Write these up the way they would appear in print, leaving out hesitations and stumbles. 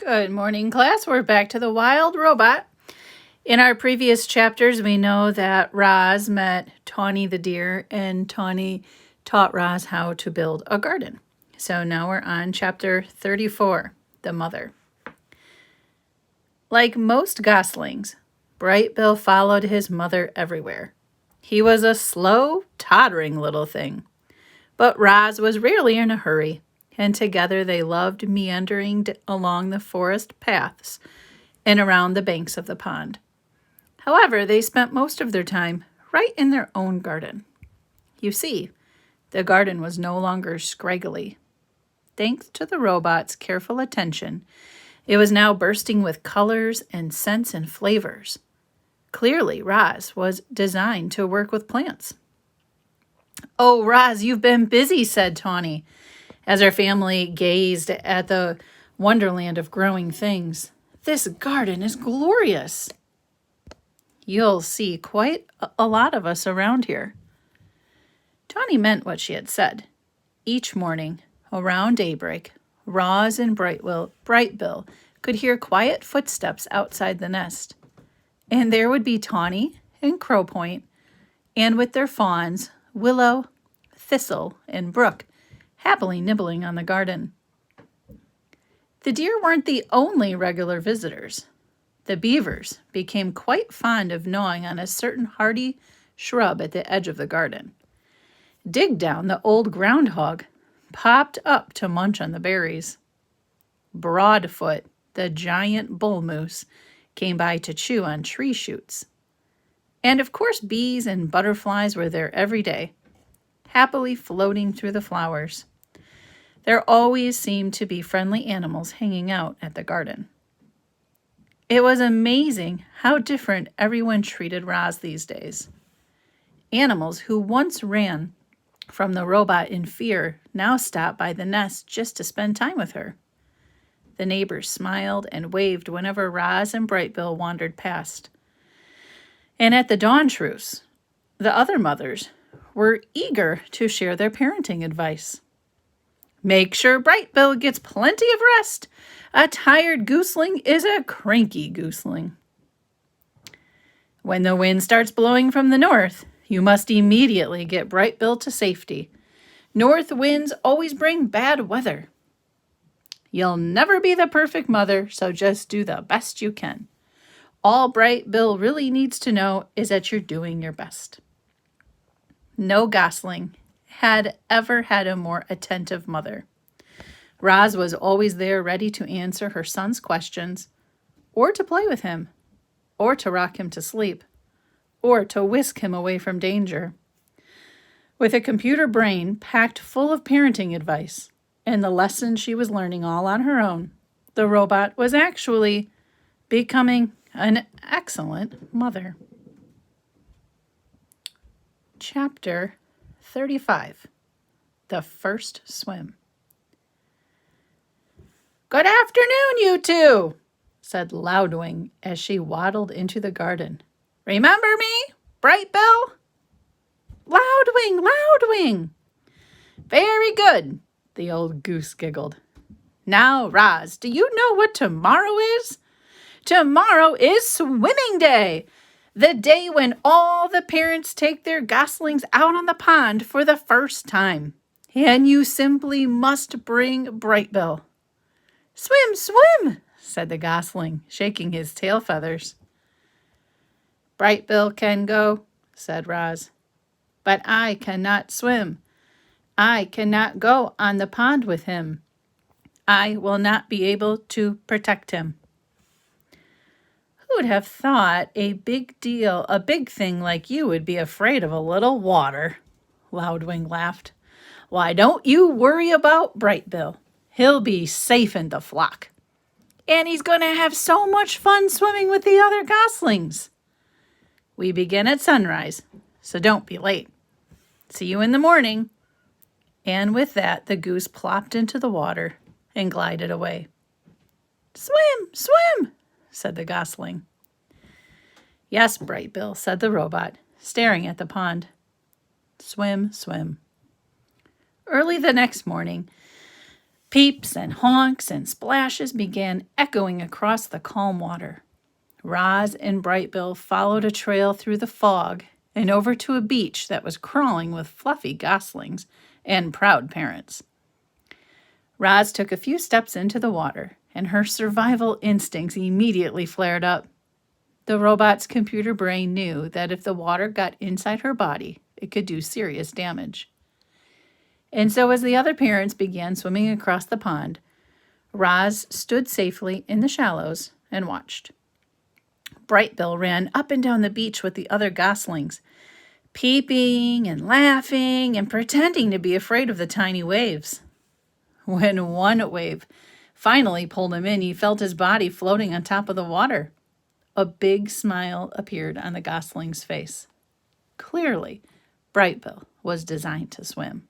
Good morning, class. We're back to the wild robot. In our previous chapters, we know that Roz met Tawny the deer, and Tawny taught Roz how to build a garden. So now we're on chapter 34, the mother. Like most goslings, Bright Bill followed his mother everywhere. He was a slow, tottering little thing. But Roz was rarely in a hurry, and together they loved meandering along the forest paths and around the banks of the pond. However, they spent most of their time right in their own garden. You see, the garden was no longer scraggly. Thanks to the robot's careful attention, it was now bursting with colors and scents and flavors. Clearly, Roz was designed to work with plants. "Oh, Roz, you've been busy," said Tawny, as her family gazed at the wonderland of growing things. "This garden is glorious." "You'll see quite a lot of us around here." Tawny meant what she had said. Each morning, around daybreak, Roz and Bright Bill could hear quiet footsteps outside the nest. And there would be Tawny and Crowpoint, and with their fawns, Willow, Thistle, and Brook, happily nibbling on the garden. The deer weren't the only regular visitors. The beavers became quite fond of gnawing on a certain hardy shrub at the edge of the garden. Dig Down, the old groundhog, popped up to munch on the berries. Broadfoot, the giant bull moose, came by to chew on tree shoots. And of course, bees and butterflies were there every day, happily floating through the flowers. There always seemed to be friendly animals hanging out at the garden. It was amazing how different everyone treated Roz these days. Animals who once ran from the robot in fear now stopped by the nest just to spend time with her. The neighbors smiled and waved whenever Roz and Bright Bill wandered past. And at the dawn truce, the other mothers were eager to share their parenting advice. "Make sure Bright Bill gets plenty of rest. A tired gooseling is a cranky gooseling. When the wind starts blowing from the north, you must immediately get Bright Bill to safety. North winds always bring bad weather. You'll never be the perfect mother, so just do the best you can. All Bright Bill really needs to know is that you're doing your best." No gosling had ever had a more attentive mother. Roz was always there ready to answer her son's questions, or to play with him, or to rock him to sleep, or to whisk him away from danger. With a computer brain packed full of parenting advice and the lessons she was learning all on her own, the robot was actually becoming an excellent mother. Chapter 35, The First Swim. "Good afternoon, you two," said Loudwing as she waddled into the garden. "Remember me, Bright Bill?" "Loudwing, Loudwing!" "Very good," the old goose giggled. "Now, Roz, do you know what tomorrow is? Tomorrow is swimming day, the day when all the parents take their goslings out on the pond for the first time. And you simply must bring Bright Bill." "Swim, swim," said the gosling, shaking his tail feathers. "Bright Bill can go," said Roz, "but I cannot swim. I cannot go on the pond with him. I will not be able to protect him." "Who would have thought a big thing like you would be afraid of a little water?" Loudwing laughed. "Why don't you worry about Bright Bill? He'll be safe in the flock. And he's going to have so much fun swimming with the other goslings. We begin at sunrise, so don't be late. See you in the morning." And with that, the goose plopped into the water and glided away. "Swim, swim," said the gosling. "Yes, Bright Bill," said the robot, staring at the pond. "Swim, swim." Early the next morning, Peeps and honks and splashes began echoing across the calm water. Roz and Brightbill followed a trail through the fog and over to a beach that was crawling with fluffy goslings and proud parents. Roz took a few steps into the water, and her survival instincts immediately flared up. The robot's computer brain knew that if the water got inside her body, it could do serious damage. And so as the other parents began swimming across the pond, Roz stood safely in the shallows and watched. Brightbill ran up and down the beach with the other goslings, peeping and laughing and pretending to be afraid of the tiny waves. When one wave finally pulled him in, he felt his body floating on top of the water. A big smile appeared on the gosling's face. Clearly, Brightbill was designed to swim.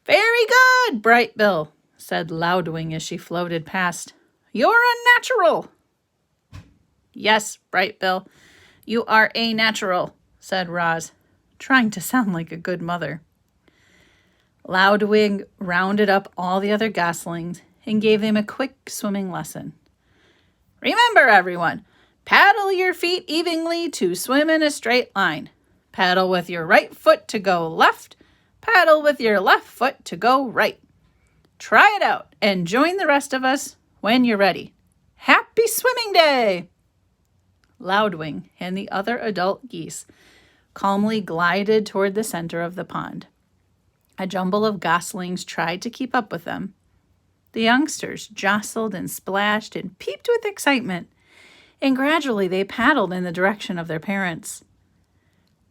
"Very good, Brightbill," said Loudwing as she floated past. "You're a natural." "Yes, Brightbill, you are a natural," said Roz, trying to sound like a good mother. Loudwing rounded up all the other goslings and gave them a quick swimming lesson. "Remember, everyone, paddle your feet evenly to swim in a straight line. Paddle with your right foot to go left. Paddle with your left foot to go right. Try it out and join the rest of us when you're ready. Happy swimming day!" Loudwing and the other adult geese calmly glided toward the center of the pond. A jumble of goslings tried to keep up with them. The youngsters jostled and splashed and peeped with excitement, and gradually they paddled in the direction of their parents.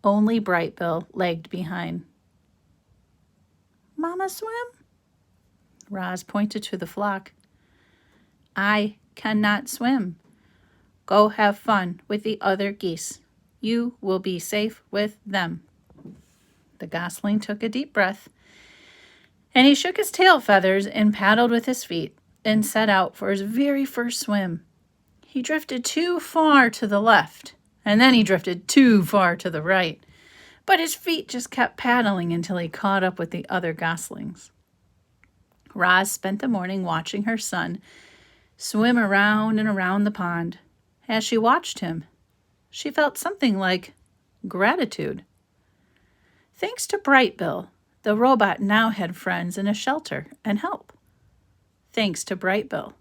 Only Brightbill lagged behind. "Mama swim?" Roz pointed to the flock. "I cannot swim. Go have fun with the other geese. You will be safe with them." The gosling took a deep breath, and he shook his tail feathers and paddled with his feet and set out for his very first swim. He drifted too far to the left, and then he drifted too far to the right, but his feet just kept paddling until he caught up with the other goslings. Roz spent the morning watching her son swim around and around the pond. As she watched him, she felt something like gratitude. Thanks to Brightbill, the robot now had friends and a shelter and help. Thanks to Brightbill,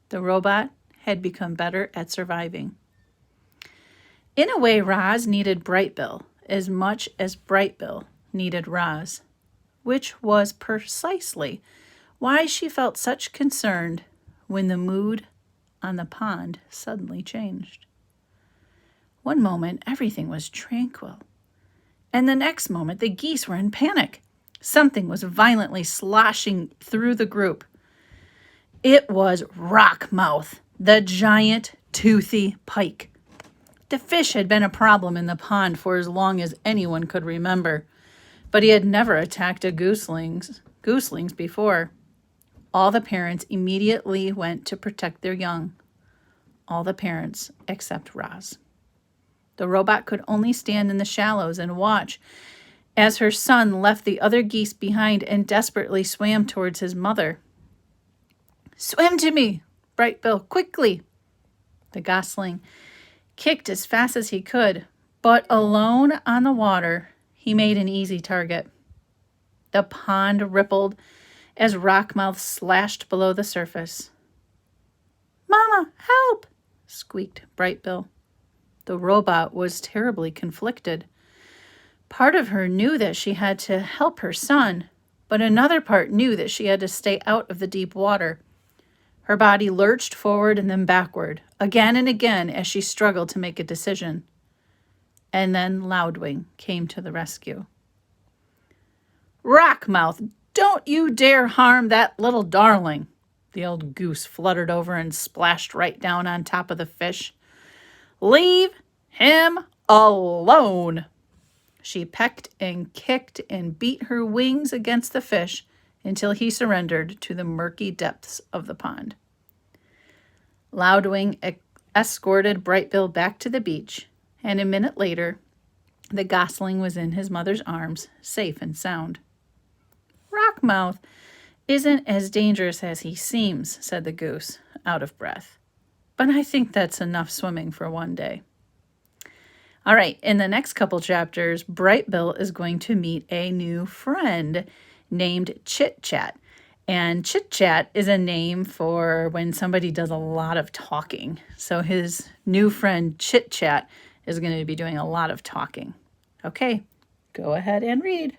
the robot had become better at surviving. In a way, Roz needed Brightbill as much as Brightbill needed Roz, which was precisely why she felt such concern when the mood on the pond suddenly changed. One moment, everything was tranquil, and the next moment, the geese were in panic. Something was violently sloshing through the group. It was Rockmouth, the giant toothy pike. The fish had been a problem in the pond for as long as anyone could remember, but he had never attacked a goslings before. All the parents immediately went to protect their young. All the parents except Roz. The robot could only stand in the shallows and watch as her son left the other geese behind and desperately swam towards his mother. "Swim to me, Brightbill, quickly!" The gosling kicked as fast as he could, but alone on the water, he made an easy target. The pond rippled as Rockmouth slashed below the surface. "Mama, help!" squeaked Brightbill. The robot was terribly conflicted. Part of her knew that she had to help her son, but another part knew that she had to stay out of the deep water. Her body lurched forward and then backward, again and again as she struggled to make a decision. And then Loudwing came to the rescue. "Rockmouth, don't you dare harm that little darling!" The old goose fluttered over and splashed right down on top of the fish. "Leave him alone!" She pecked and kicked and beat her wings against the fish until he surrendered to the murky depths of the pond. Loudwing escorted Brightbill back to the beach, and a minute later, the gosling was in his mother's arms, safe and sound. Rockmouth Isn't as dangerous as he seems, said the goose, out of breath. But I think that's enough swimming for one day. All right, in the next couple chapters, Bright Bill is going to meet a new friend named Chit Chat. And Chit Chat is a name for when somebody does a lot of talking. So his new friend Chit Chat is going to be doing a lot of talking. Okay, go ahead and read.